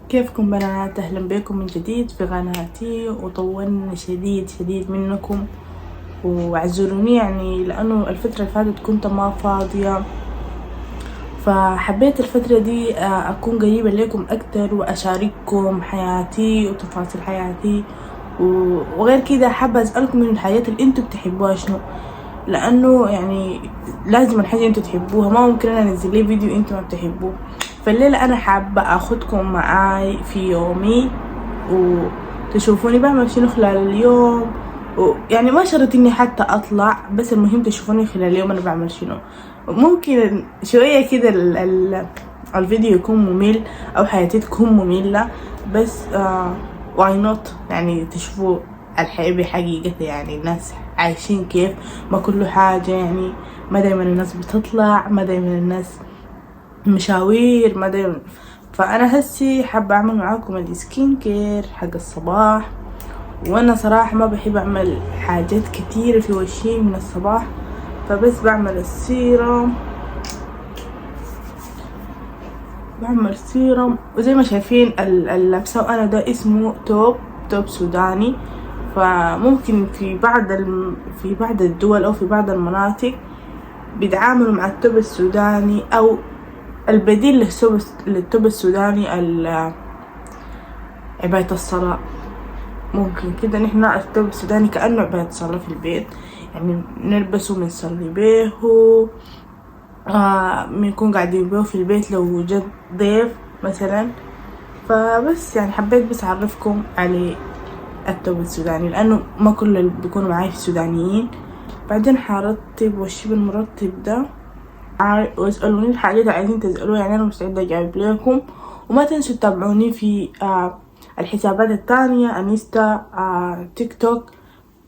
كيفكم بنات؟ اهلا بكم من جديد في قناتي. وطولنا شديد منكم واعذروني يعني لانه الفترة اللي فاتت كنت ما فاضية، فحبيت الفترة دي اكون قريبة لكم اكتر واشارككم حياتي وتفاصيل حياتي، وغير كده حابة اسألكم من الحاجات اللي انتوا بتحبوها شنو، لانه يعني لازم الحاجة انتوا تحبوها، ما ممكن انا انزل لي فيديو انتوا ما بتحبوه. فالليلة انا حابة اخدكم معاي في يومي وتشوفوني بعمل شنو خلال اليوم، ويعني ما شرط اني حتى اطلع، بس المهم تشوفوني خلال اليوم انا بعمل شنو. ممكن شوية كده الفيديو يكون ممل او حياتي تكون مملة، بس واي نوت يعني تشوفوا الحياة بحقيقتها، يعني الناس عايشين كيف، ما كل حاجة يعني ما دايما الناس بتطلع، ما دايما الناس مشاوير، ما دايما. فانا هسي حابة اعمل معاكم السكين كير حق الصباح، وانا صراحة ما بحب اعمل حاجات كتيرة في وشي من الصباح، فبس بعمل السيرم، بعمل سيرم. وزي ما شايفين اللبسة انا ده اسمه توب سوداني، فممكن في بعض الدول او في بعض المناطق بيتعاملوا مع التوب السوداني او البديل للتوب السوداني عباية الصلاة. ممكن كده نحن التوب السوداني كأنه عباية صلاة في البيت، يعني نلبسه بنصلي بيه، بنكون قاعدين بيه في البيت لو جد ضيف مثلا. فبس يعني حبيت بس اعرفكم على التوب السوداني لانه ما كل اللي بيكونوا معاي في السودانيين. بعدين حرتب وشي بالمرتب ده، واسألوني الحاجات اللي عايزين تسألوها، يعني انا مستعدة اجاوب لكم. وما تنسوا تتابعوني في الحسابات التانية، انستا، تيك توك،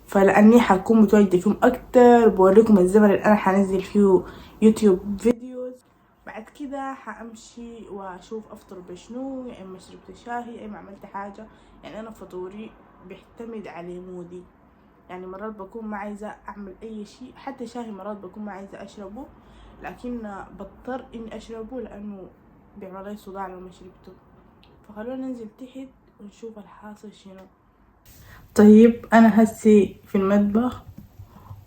فلاني حكون متواجدة فيهم اكتر، بوريكم الزمن اللي انا حنزل فيه يوتيوب فيديوز. بعد كده حامشي واشوف افطر بشنو، يا اما شربت شاهي يا اما عملت حاجة. يعني انا فطوري بيعتمد على مودي، يعني مرات بكون ما عايزة اعمل اي شيء، حتى شاهي مرات بكون ما عايزة اشربه، لكن بضطر اني اشربه لانه بيعمل لي صداع لو ما شربته. فخلونا ننزل تحت ونشوف الحاصل شنو. طيب انا هسي في المطبخ،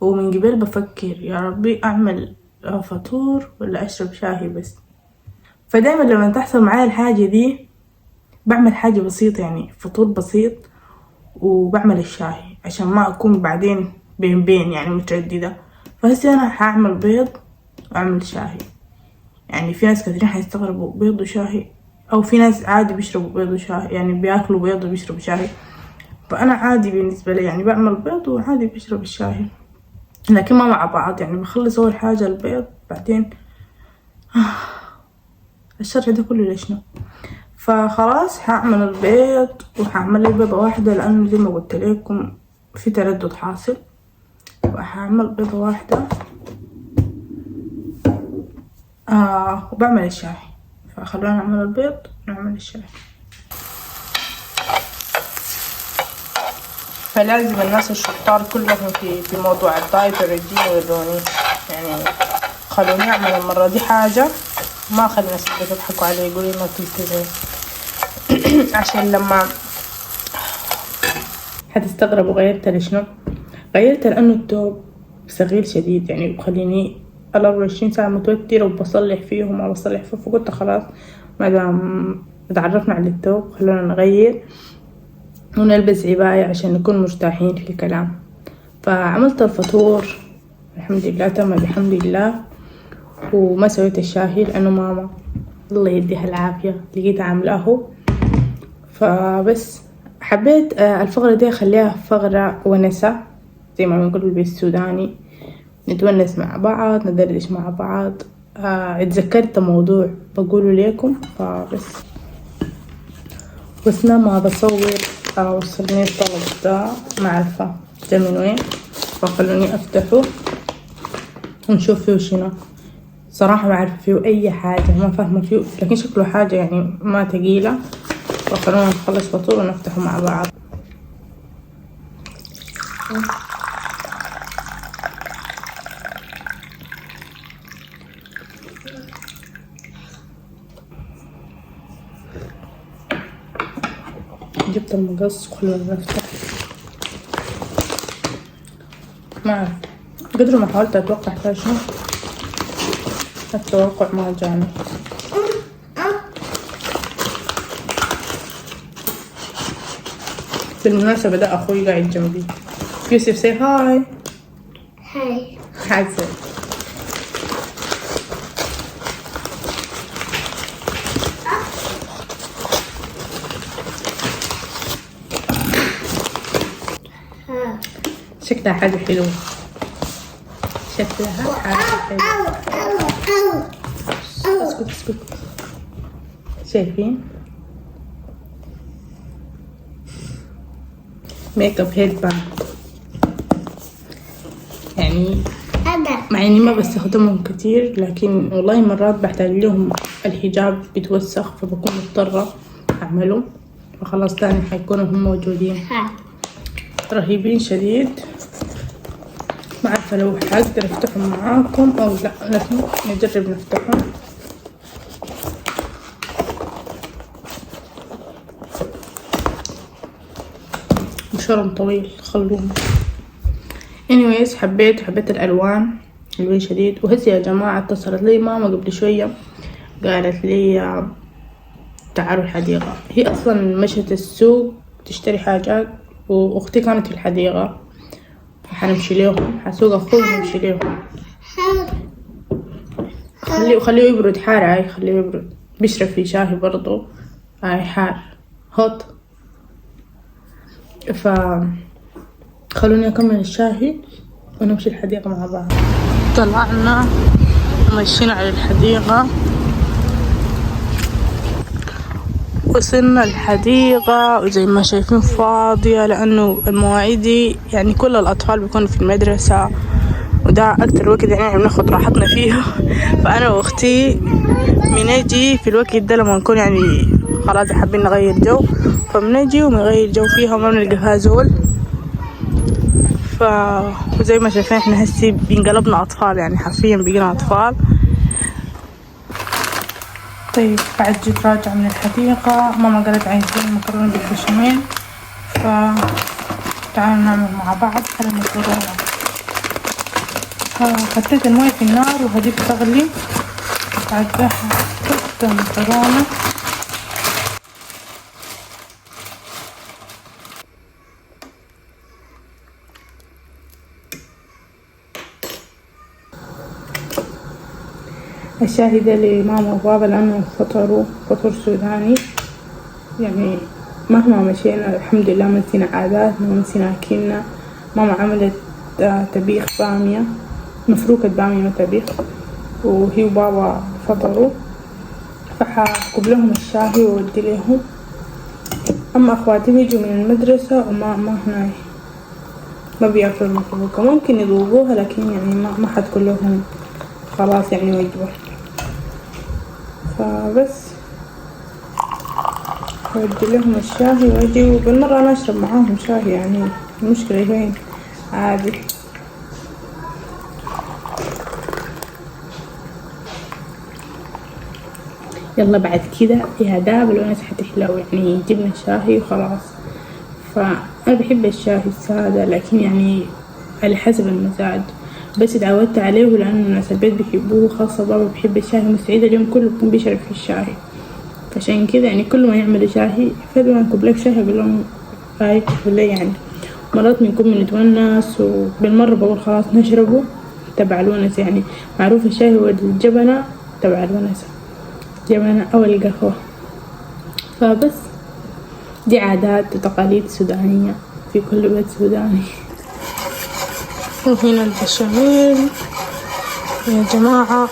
ومن قبل بفكر يا ربي اعمل فطور ولا اشرب شاهي بس. فدايما لما تحصل معايا الحاجة دي بعمل حاجة بسيطة، يعني فطور بسيط، وبعمل الشاي عشان ما اكون بعدين بين يعني مترددة. فهسي انا هعمل بيض واعمل شاي. يعني في ناس كثيرين هيستغربوا بيض وشاي، او في ناس عادي بيشربوا بيض وشاي، يعني بياكلوا بيض وبيشربوا شاي. فانا عادي بالنسبة لي، يعني بعمل بيض وعادي بشرب الشاي، لكن ما مع بعض. يعني بخلص اول حاجة البيض، بعدين الشرح ده كله ليش؟ فخلاص هعمل البيض، وهعمل لي بيضة واحدة لانه زي ما قلت لكم في تردد حاصل، وهعمل بيضة واحدة. وبعمل الشاي، فخلونا نعمل البيض ونعمل الشاي. فلازم الناس الشطار كلهم في موضوع الدايت والرجيم يوروني، يعني خلوني اعمل المرة دي حاجة، ما اخلي الناس البيت يضحكوا علي يقولوا ما تلتزم. عشان لما هتستغربوا غيرت لشنو، غيرت لانه التوب صغير شديد، يعني بخليني 24 ساعة متوترة وبصلح فيه وما بصلح فيه. فقلت خلاص ما دام اتعرفنا على التوب خلونا نغير ونلبس عباية عشان نكون مرتاحين في الكلام. فعملت الفطور الحمد لله تم بحمد الله، وما سويت الشاهي لانه ماما الله يديها العافية لقيتها عاملاه. فبس حبيت الفقرة دي اخليها فقرة ونسة زي ما بنقول بالسوداني، نتونس مع بعض، ندردش مع بعض. اتذكرت موضوع بقوله ليكم، فبس بس ما بصور وصلني الطلب ده، ما عارفة ده من وين، فخلوني افتحه ونشوف فيه شنو. صراحة ما عارفة فيه اي حاجة، ما فاهمة فيه، لكن شكله حاجة يعني ما تقيلة. فخلونا نخلص فطور ونفتحه مع بعض. جبت المقص وخلونا نفتح. ما أعرف قدر ما حاولت أتوقع فيها شنو، التوقع ما جاني. بالمناسبة ده أخوي قاعد جنبي. يوسف say hi. Hi. حسن. شكلها حاجة حلوة. شكلها حاجة حلوة. اسكت اسكت. شايفين؟ ميك اب هيد باند. يعني مع اني ما بستخدمهم كتير، لكن والله مرات بحتاج لهم. الحجاب بيتوسخ فبكون مضطرة اعمله، فخلاص تاني حيكونوا هم موجودين. رهيبين شديد. ما عارفة لو حقدر افتحهم معاكم او لا، لكن نجرب نفتحهم. مشوارهم طويل خلوهم. anyways حبيت الالوان حلوين شديد. وهسه يا جماعة اتصلت لي ماما قبل شوية قالت لي تعالوا الحديقة. هي اصلا مشت السوق تشتري حاجات واختي كانت في الحديقة، حنمشي ليهم. حسوق اخوي نمشي ليهم. خليه يبرد حار. هاي خليه يبرد. بيشرب في شاهي برضو. هاي حار هوت. خلوني اكمل الشاهي ونمشي الحديقة مع بعض. طلعنا ومشينا على الحديقة. وصلنا الحديقة وزي ما شايفين فاضية، لأنه المواعيد يعني كل الأطفال بيكونوا في المدرسة، وده أكتر وقت يعني بناخد راحتنا فيه. فأنا وأختي بنجي في الوقت ده لما نكون يعني خلاص حابين نغير جو، فبنجي ونغير جو فيها وما بنلقى فيها زول. وزي ما شايفين احنا هسي بنقلبنا أطفال، يعني حرفيا بقينا أطفال. طيب بعد جيت راجعة من الحديقة، ماما قالت عايزين مكرونة بالبشاميل، فتعالوا نعمل مع بعض على المكرونة. حطيت الموية في النار وهدي بتغلي. بعدها حطيت المكرونة. الشاهي ده لماما وبابا لأنه فطور سوداني. يعني مهما مشينا الحمد لله ما نسينا عاداتنا ونسينا أكلنا. ماما عملت طبيخ بامية، مفروكة بامية ما طبيخ، وهي وبابا فطروا. فحاكب لهم الشاهي وودي لهم. أما أخواتي بيجوا من المدرسة وما هنا ما بياكلوا المفروكة. ممكن يذوقوها لكن يعني ما حتكون لهم خلاص يعني وجبة. فبس أودي لهم الشاهي واجي، وبالمرة أنا أشرب معاهم شاهي، يعني المشكلة وين عادي. يلا بعد كده يا داب الونس حتحلو، يعني جبنا شاهي وخلاص. فأنا بحب الشاهي السادة، لكن يعني على حسب المزاج. بس اتعودت عليه لأنه الناس البيت بيحبوه، خاصة بابا بيحب الشاهي مستعد اليوم كله بكون بيشرب في الشاهي. عشان كده يعني كل ما يعملوا شاهي فلو نكب لك شاهي أقول لهم هاي ليه. يعني مرات بنكون بنتونس وبالمرة بقول خلاص نشربه تبع الونس. يعني معروف الشاهي والجبنة تبع الونس، جبنة أو القهوة. فبس دي عادات وتقاليد سودانية في كل بيت سوداني. وهنا البشاميل يا جماعة،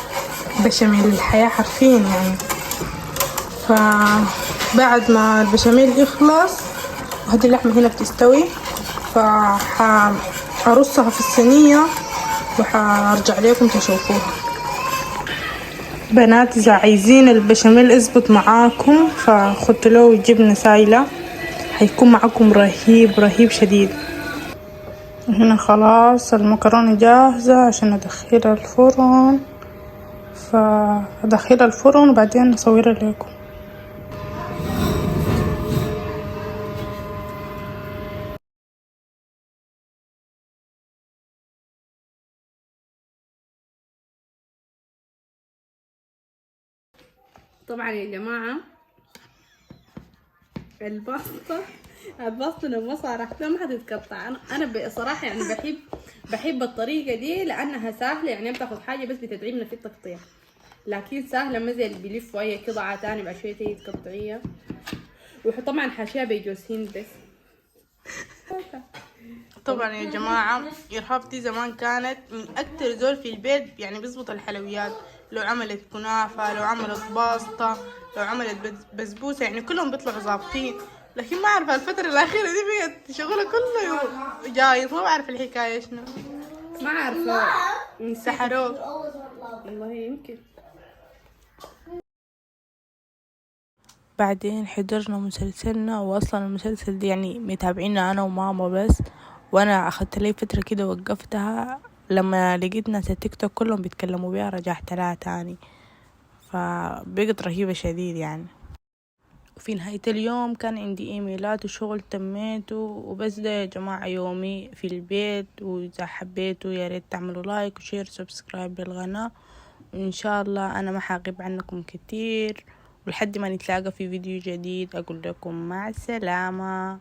بشاميل الحياة حرفيا يعني. فبعد ما البشاميل يخلص وهذه اللحمة هنا بتستوي، فحرصها في الصينية وحرجع لكم تشوفوها. بنات إذا عايزين البشاميل يظبط معاكم فخدوا له جبنة سايلة، هيكون معاكم رهيب شديد. هنا خلاص المكرونة جاهزة عشان ندخلها الفرن. فأدخلها الفرن وبعدين أصورها لكم. طبعا يا جماعة الباستا لما صارحتها ما حتتقطع. انا بصراحة يعني بحب الطريقة دي لانها سهلة، يعني بتاخد حاجة بس بتتعبنا في التقطيع، لكن سهلة ما زي اللي بيلفوا اي قطعة تاني بعد شوية تيجي تقطعيها. وطبعا حاشيها بجوز هند بس. طبعا يا جماعة إرهاب دي زمان كانت من أكتر زول في البيت، يعني بيظبط الحلويات. لو عملت كنافة، لو عملت باستا، لو عملت بسبوسة، يعني كلهم بيطلعوا ظابطين. لكن ما أعرف الفترة الأخيرة دي بقت شغلة كله جايز، ما بعرف الحكاية شنو، ما عارفة سحروك والله يمكن. بعدين حضرنا مسلسلنا، واصلا المسلسل دي يعني متابعينه انا وماما بس، وانا اخدت لي فترة كده وقفتها. لما لقيت ناس التيك توك كلهم بيتكلموا بيها رجعت لها تاني، فبقت رهيبة شديد يعني. وفي نهاية اليوم كان عندي ايميلات وشغل تميته وبس. ده يا جماعة يومي في البيت، واذا حبيتوا يا ريت تعملوا لايك وشير سبسكرايب للقناة، وان شاء الله انا ما حغيب عنكم كتير، ولحد ما نتلاقى في فيديو جديد اقول لكم مع السلامة.